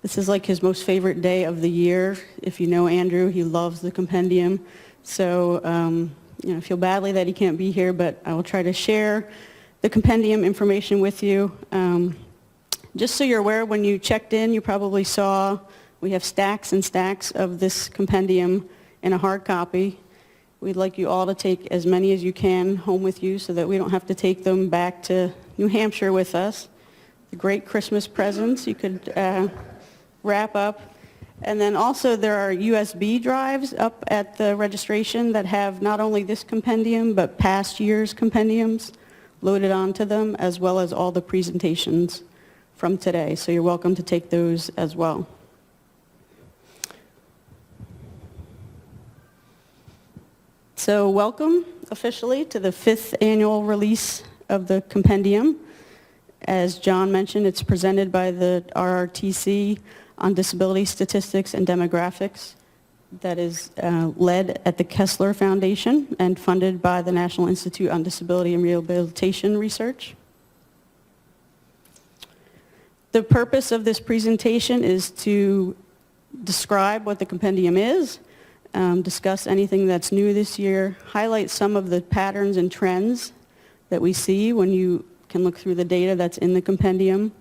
This is like his most favorite day of the year. If you know Andrew, he loves the compendium. So, I feel badly that he can't be here, but I will try to share the compendium information with you. Just so you're aware, when you checked in, you probably saw we have stacks and stacks of this compendium in a hard copy. We'd like you all to take as many as you can home with you so that we don't have to take them back to New Hampshire with us. The great Christmas presents you could wrap up. And then also there are USB drives up at the registration that have not only this compendium, but past year's compendiums loaded onto them, as well as all the presentations from today. So you're welcome to take those as well. So welcome officially to the 5th annual release of the compendium. As John mentioned, it's presented by the RRTC on Disability Statistics and Demographics that is led at the Kessler Foundation and funded by the National Institute on Disability and Rehabilitation Research. The purpose of this presentation is to describe what the compendium is, discuss anything that's new this year, highlight some of the patterns and trends that we see when you can look through the data that's in the compendium,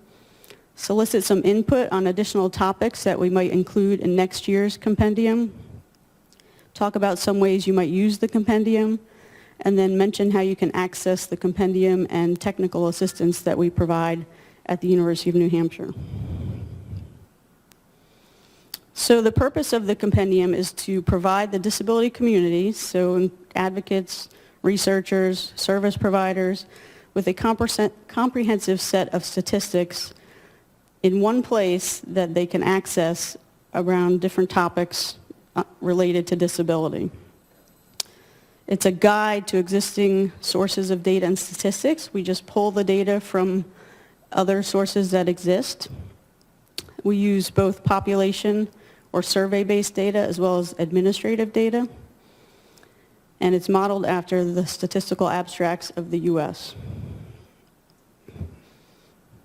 solicit some input on additional topics that we might include in next year's compendium, talk about some ways you might use the compendium, and then mention how you can access the compendium and technical assistance that we provide at the University of New Hampshire. So the purpose of the compendium is to provide the disability community, so advocates, researchers, service providers, with a comprehensive set of statistics in one place that they can access around different topics related to disability. It's a guide to existing sources of data and statistics. We just pull the data from other sources that exist. We use both population or survey-based data as well as administrative data. And it's modeled after the statistical abstracts of the U.S.,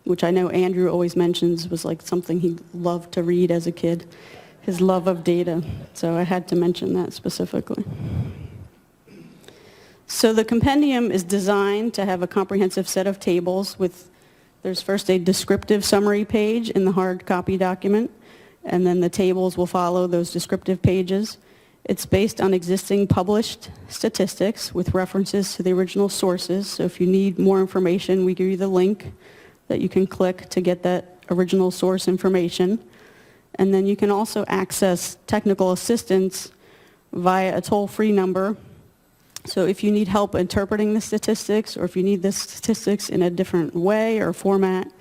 which I know Andrew always mentions was like something he loved to read as a kid, his love of data. So I had to mention that specifically. So the compendium is designed to have a comprehensive set of tables with, there's first a descriptive summary page in the hard copy document, and then the tables will follow those descriptive pages. It's based on existing published statistics with references to the original sources. So if you need more information, we give you the link that you can click to get that original source information. And then you can also access technical assistance via a toll-free number. So if you need help interpreting the statistics, or if you need the statistics in a different way or format,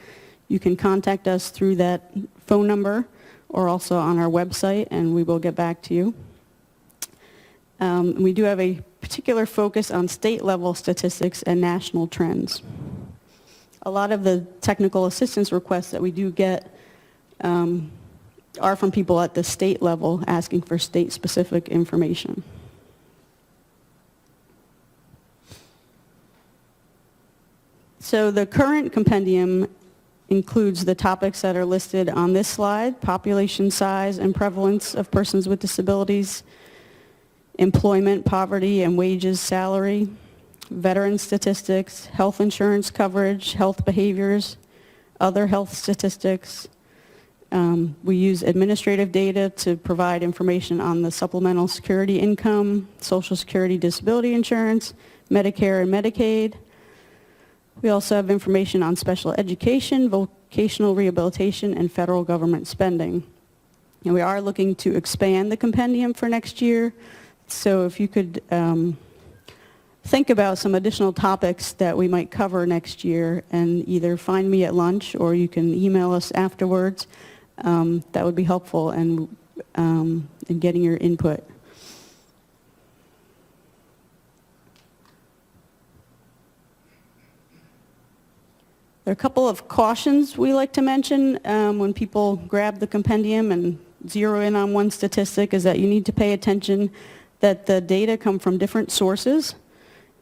you can contact us through that phone number or also on our website, and we will get back to you. We do have a particular focus on state-level statistics and national trends. A lot of the technical assistance requests that we do get are from people at the state level asking for state-specific information. So the current compendium includes the topics that are listed on this slide: population size and prevalence of persons with disabilities, employment, poverty and wages, salary, veteran statistics, health insurance coverage, health behaviors, other health statistics. We use administrative data to provide information on the supplemental security income, Social Security disability insurance, Medicare and Medicaid. We also have information on special education, vocational rehabilitation, and federal government spending. And we are looking to expand the compendium for next year. So if you could think about some additional topics that we might cover next year and either find me at lunch or you can email us afterwards, that would be helpful in getting your input. There are a couple of cautions we like to mention when people grab the compendium and zero in on one statistic, is that you need to pay attention that the data come from different sources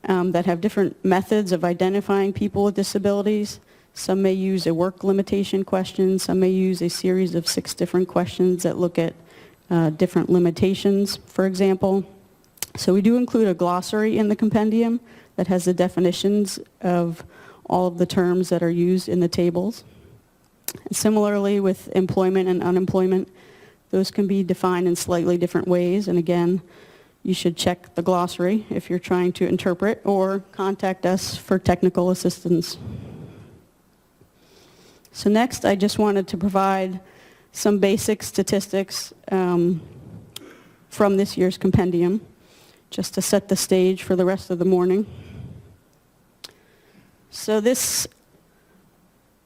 that have different methods of identifying people with disabilities. Some may use a work limitation question. Some may use a series of 6 different questions that look at different limitations, for example. So we do include a glossary in the compendium that has the definitions of all of the terms that are used in the tables. Similarly, with employment and unemployment, those can be defined in slightly different ways. And again, you should check the glossary if you're trying to interpret, or contact us for technical assistance. So next, I just wanted to provide some basic statistics from this year's compendium, just to set the stage for the rest of the morning. So this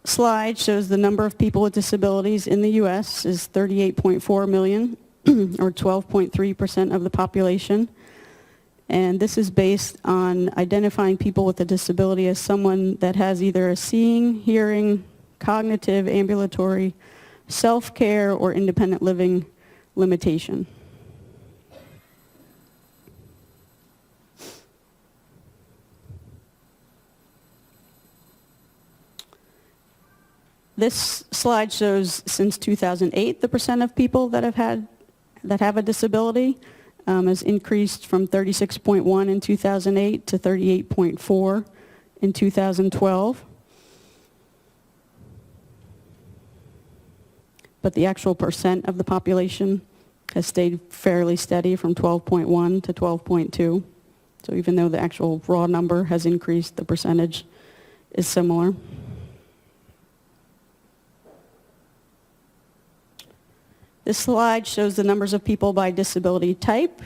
slide shows the number of people with disabilities in the U.S. is 38.4 million, or 12.3% of the population. And this is based on identifying people with a disability as someone that has either a seeing, hearing, cognitive, ambulatory, self-care, or independent living limitation. This slide shows since 2008 the percent of people that have a disability has increased from 36.1 in 2008 to 38.4 in 2012. But the actual percent of the population has stayed fairly steady from 12.1 to 12.2. So even though the actual raw number has increased, the percentage is similar. This slide shows the numbers of people by disability type,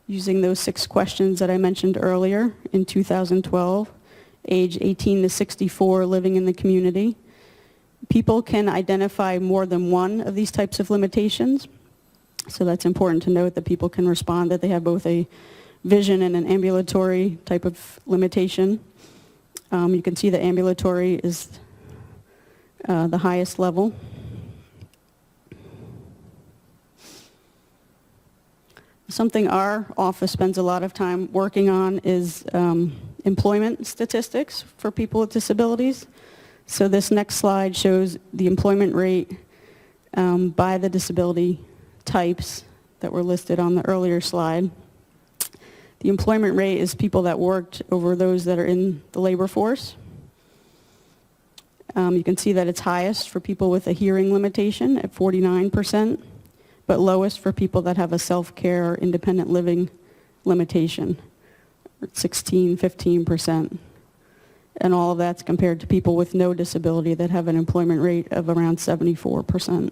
using those 6 questions that I mentioned earlier in 2012, age 18 to 64, living in the community. People can identify more than one of these types of limitations, so that's important to note that people can respond that they have both a vision and an ambulatory type of limitation. You can see the ambulatory is the highest level. Something our office spends a lot of time working on is employment statistics for people with disabilities. So this next slide shows the employment rate by the disability types that were listed on the earlier slide. The employment rate is people that worked over those that are in the labor force. You can see that it's highest for people with a hearing limitation at 49%. But lowest for people that have a self-care or independent living limitation, 15%. And all of that's compared to people with no disability that have an employment rate of around 74%.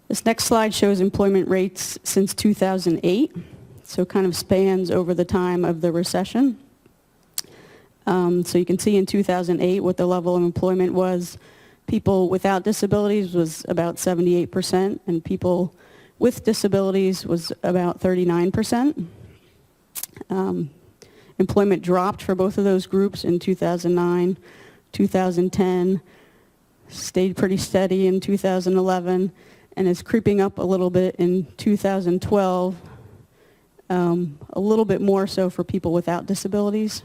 This next slide shows employment rates since 2008. So it kind of spans over the time of the recession. So you can see in 2008 what the level of employment was. People without disabilities was about 78%, and people with disabilities was about 39%. Employment dropped for both of those groups in 2009, 2010, stayed pretty steady in 2011, and is creeping up a little bit in 2012. A little bit more so for people without disabilities.